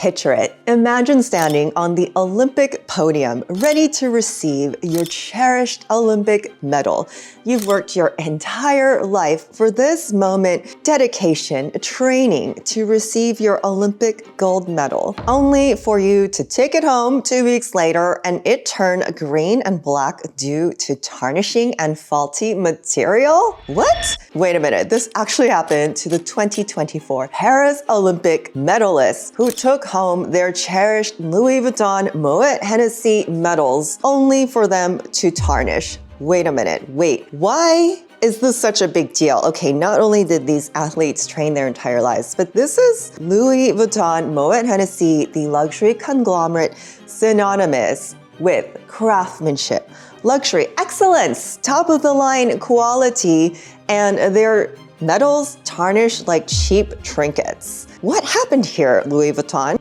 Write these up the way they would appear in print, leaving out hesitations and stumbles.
Picture it. Imagine standing on the Olympic podium, ready to receive your cherished Olympic medal. You've worked your entire life for this moment, dedication, training to receive your Olympic gold medal, only for you to take it home 2 weeks later and it turn green and black due to tarnishing and faulty material? What? Wait a minute, this actually happened to the 2024 Paris Olympic medalists who took home their cherished Louis Vuitton Moet Hennessy medals only for them to tarnish. Wait a minute, wait, why is this such a big deal? Okay, not only did these athletes train their entire lives, but this is Louis Vuitton Moet Hennessy, the luxury conglomerate synonymous with craftsmanship, luxury, excellence, top of the line quality, and their medals tarnished like cheap trinkets. What happened here, Louis Vuitton?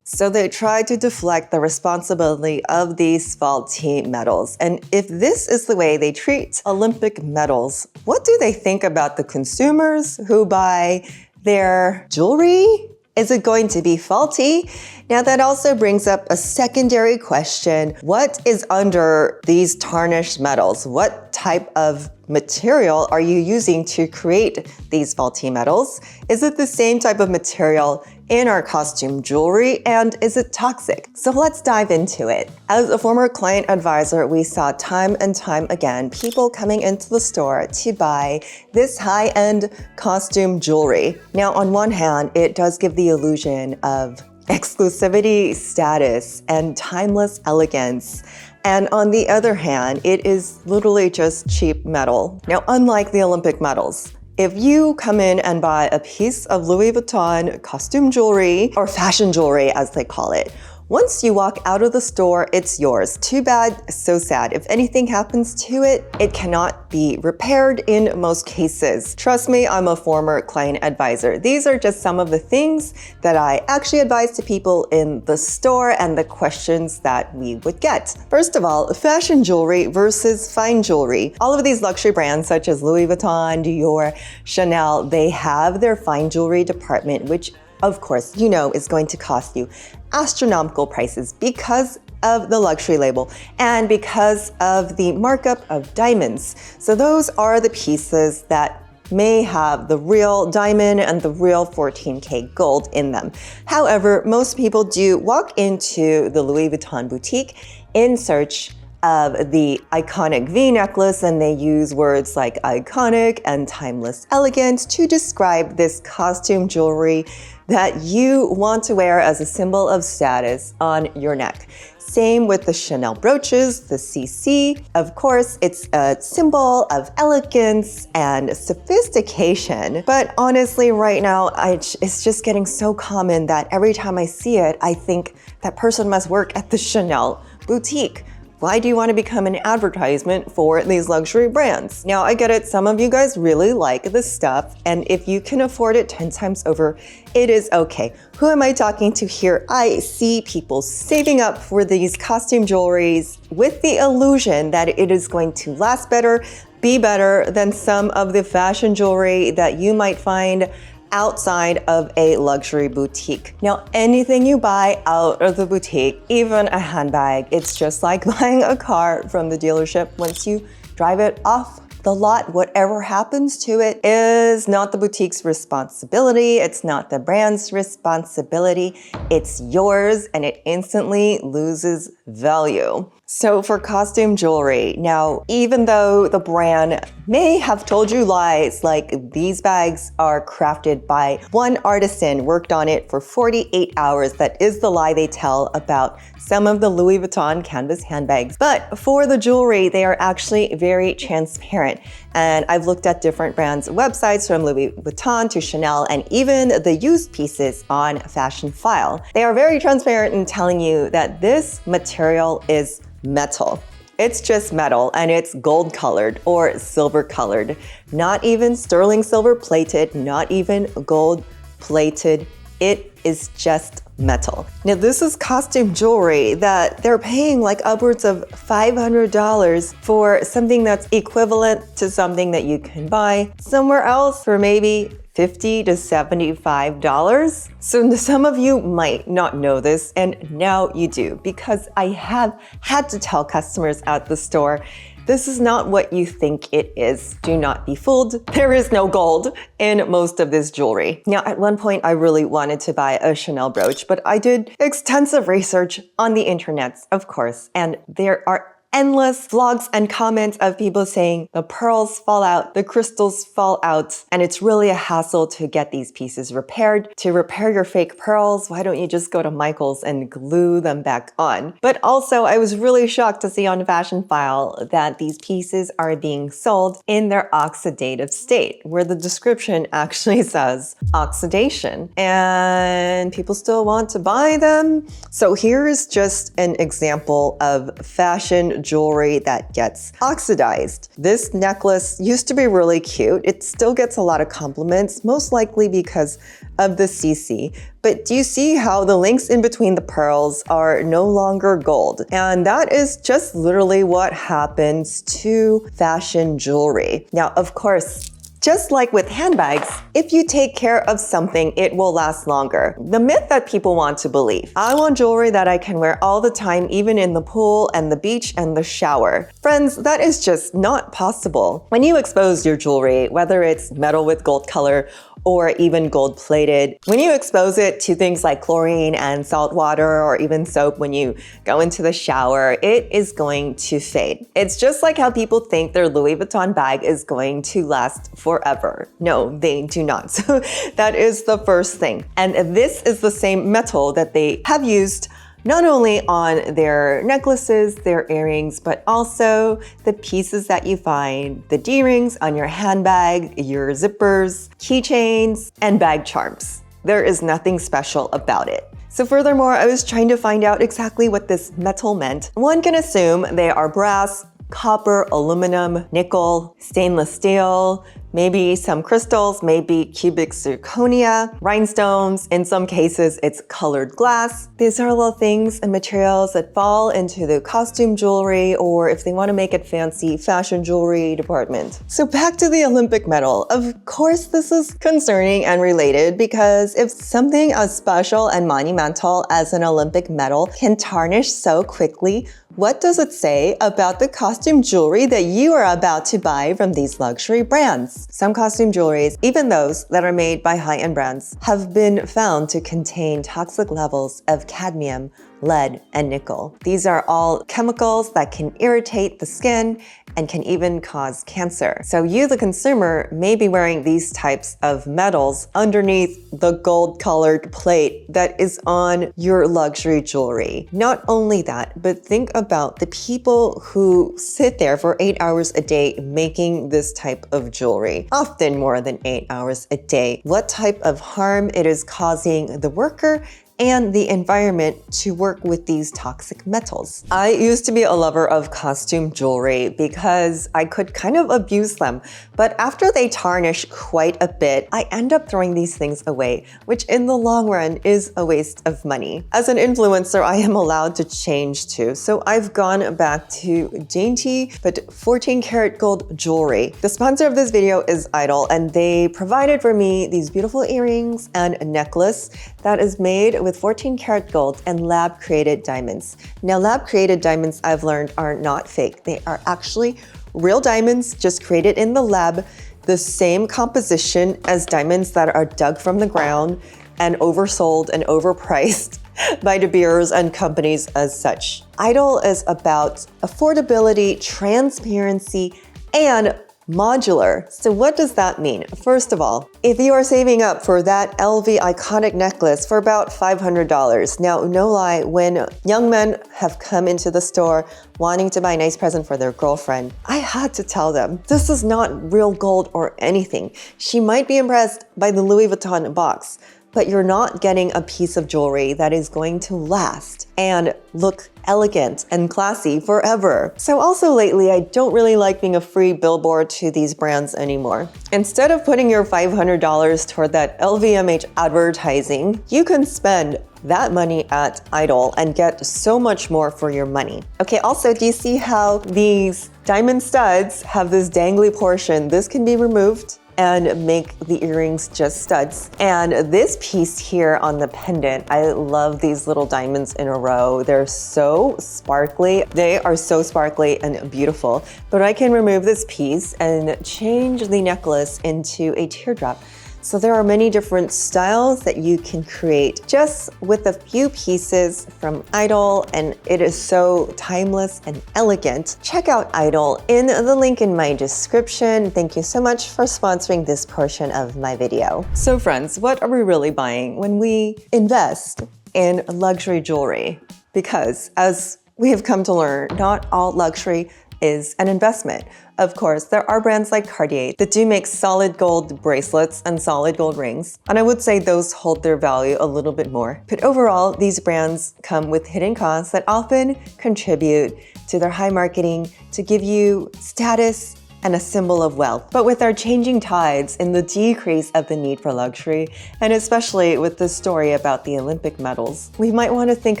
So they tried to deflect the responsibility of these faulty medals. And if this is the way they treat Olympic medals, what do they think about the consumers who buy their jewelry? Is it going to be faulty? Now that also brings up a secondary question. What is under these tarnished metals? What type of material are you using to create these faulty metals? Is it the same type of material in our costume jewelry, and is it toxic? So let's dive into it. As a former client advisor, we saw time and time again people coming into the store to buy this high-end costume jewelry. Now, on one hand, it does give the illusion of exclusivity, status, and timeless elegance. And on the other hand, it is literally just cheap metal. Now, unlike the Olympic medals, if you come in and buy a piece of Louis Vuitton costume jewelry, or fashion jewelry as they call it, once you walk out of the store, it's yours. Too bad, so sad. If anything happens to it, it cannot be repaired in most cases. Trust me, I'm a former client advisor. These are just some of the things that I actually advise to people in the store and the questions that we would get. First of all, fashion jewelry versus fine jewelry. All of these luxury brands such as Louis Vuitton, Dior, Chanel, they have their fine jewelry department, which of course, you know, is going to cost you astronomical prices because of the luxury label and because of the markup of diamonds. So those are the pieces that may have the real diamond and the real 14K gold in them. However, most people do walk into the Louis Vuitton boutique in search of the iconic V necklace, and they use words like iconic and timeless elegance to describe this costume jewelry that you want to wear as a symbol of status on your neck. Same with the Chanel brooches, the CC. Of course, it's a symbol of elegance and sophistication. But honestly, right now, it's just getting so common that every time I see it, I think that person must work at the Chanel boutique. Why do you want to become an advertisement for these luxury brands? Now, I get it, some of you guys really like this stuff, and if you can afford it 10 times over, it is okay. Who am I talking to here? I see people saving up for these costume jewelries with the illusion that it is going to last better, be better than some of the fashion jewelry that you might find outside of a luxury boutique. Now, anything you buy out of the boutique, even a handbag, it's just like buying a car from the dealership. Once you drive it off the lot, whatever happens to it is not the boutique's responsibility. It's not the brand's responsibility. It's yours, and it instantly loses value. So for costume jewelry, now, even though the brand may have told you lies, like these bags are crafted by one artisan, worked on it for 48 hours, that is the lie they tell about some of the Louis Vuitton canvas handbags. But for the jewelry, they are actually very transparent. And I've looked at different brands' websites from Louis Vuitton to Chanel and even the used pieces on Fashion File. They are very transparent in telling you that this material is metal. It's just metal, and it's gold colored or silver colored. Not even sterling silver plated, not even gold plated. It is just metal. Now, this is costume jewelry that they're paying like upwards of $500 for something that's equivalent to something that you can buy somewhere else for maybe $50 to $75. So some of you might not know this, and now you do, because I have had to tell customers at the store, this is not what you think it is. Do not be fooled. There is no gold in most of this jewelry. Now, at one point, I really wanted to buy a Chanel brooch, but I did extensive research on the internet, of course, and there are endless vlogs and comments of people saying the pearls fall out, the crystals fall out, and it's really a hassle to get these pieces repaired. To repair your fake pearls, why don't you just go to Michael's and glue them back on? But also, I was really shocked to see on Fashion File that these pieces are being sold in their oxidative state, where the description actually says oxidation, and people still want to buy them. So here is just an example of fashion jewelry that gets oxidized. This necklace used to be really cute. It still gets a lot of compliments, most likely because of the CC. But do you see how the links in between the pearls are no longer gold? And that is just literally what happens to fashion jewelry. Now, of course, just like with handbags, if you take care of something, it will last longer. The myth that people want to believe. I want jewelry that I can wear all the time, even in the pool and the beach and the shower. Friends, that is just not possible. When you expose your jewelry, whether it's metal with gold color or even gold plated, when you expose it to things like chlorine and salt water or even soap when you go into the shower, it is going to fade. It's just like how people think their Louis Vuitton bag is going to last forever. No, they do not. So that is the first thing. And this is the same metal that they have used not only on their necklaces, their earrings, but also the pieces that you find, the D-rings on your handbag, your zippers, keychains, and bag charms. There is nothing special about it. So furthermore, I was trying to find out exactly what this metal meant. One can assume they are brass, copper, aluminum, nickel, stainless steel, maybe some crystals, maybe cubic zirconia, rhinestones. In some cases, it's colored glass. These are all things and materials that fall into the costume jewelry, or if they want to make it fancy, fashion jewelry department. So back to the Olympic medal. Of course, this is concerning and related, because if something as special and monumental as an Olympic medal can tarnish so quickly, what does it say about the costume jewelry that you are about to buy from these luxury brands? Some costume jewelries, even those that are made by high-end brands, have been found to contain toxic levels of cadmium, lead, and nickel. These are all chemicals that can irritate the skin and can even cause cancer. So you, the consumer, may be wearing these types of metals underneath the gold-colored plate that is on your luxury jewelry. Not only that, but think about the people who sit there for 8 hours a day making this type of jewelry, often more than 8 hours a day. What type of harm it is causing the worker and the environment to work with these toxic metals. I used to be a lover of costume jewelry because I could kind of abuse them, but after they tarnish quite a bit, I end up throwing these things away, which in the long run is a waste of money. As an influencer, I am allowed to change too, so I've gone back to dainty but 14 karat gold jewelry. The sponsor of this video is Idyl, and they provided for me these beautiful earrings and a necklace that is made with 14 karat gold and lab-created diamonds. Now, lab-created diamonds, I've learned, are not fake. They are actually real diamonds, just created in the lab, the same composition as diamonds that are dug from the ground and oversold and overpriced by De Beers and companies as such. Idyl is about affordability, transparency, and modular. So what does that mean? First of all, if you are saving up for that LV iconic necklace for about $500, now no lie, when young men have come into the store wanting to buy a nice present for their girlfriend, I had to tell them, this is not real gold or anything. She might be impressed by the Louis Vuitton box, but you're not getting a piece of jewelry that is going to last and look elegant and classy forever. So also lately, I don't really like being a free billboard to these brands anymore. Instead of putting your $500 toward that LVMH advertising, you can spend that money at Idyl and get so much more for your money. Okay, also, do you see how these diamond studs have this dangly portion? This can be removed and make the earrings just studs. And this piece here on the pendant, I love these little diamonds in a row. They're so sparkly. They are so sparkly and beautiful. But I can remove this piece and change the necklace into a teardrop. So there are many different styles that you can create just with a few pieces from Idyl, and it is so timeless and elegant. Check out Idyl in the link in my description. Thank you so much for sponsoring this portion of my video. So friends, what are we really buying when we invest in luxury jewelry? Because as we have come to learn, not all luxury is an investment. Of course, there are brands like Cartier that do make solid gold bracelets and solid gold rings, and I would say those hold their value a little bit more. But overall, these brands come with hidden costs that often contribute to their high marketing to give you status and a symbol of wealth. But with our changing tides in the decrease of the need for luxury, and especially with the story about the Olympic medals, we might want to think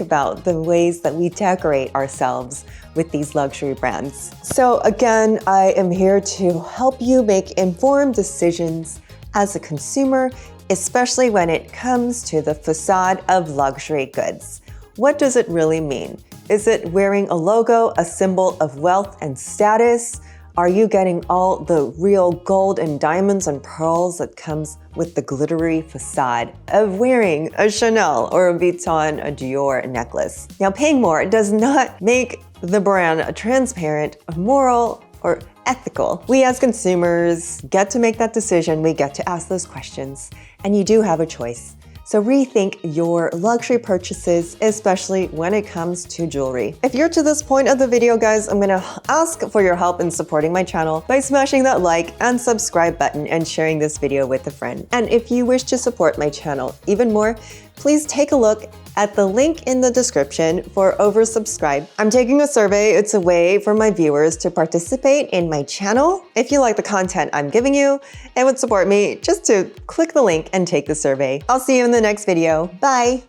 about the ways that we decorate ourselves with these luxury brands. So again, I am here to help you make informed decisions as a consumer, especially when it comes to the facade of luxury goods. What does it really mean? Is it wearing a logo, a symbol of wealth and status? Are you getting all the real gold and diamonds and pearls that comes with the glittery facade of wearing a Chanel or a Vuitton, a Dior necklace? Now, paying more does not make the brand transparent, moral, or ethical. We as consumers get to make that decision. We get to ask those questions, and you do have a choice. So rethink your luxury purchases, especially when it comes to jewelry. If you're to this point of the video, guys, I'm gonna ask for your help in supporting my channel by smashing that like and subscribe button and sharing this video with a friend. And if you wish to support my channel even more, please take a look at the link in the description for oversubscribe. I'm taking a survey. It's a way for my viewers to participate in my channel. If you like the content I'm giving you, it would support me just to click the link and take the survey. I'll see you in the next video. Bye.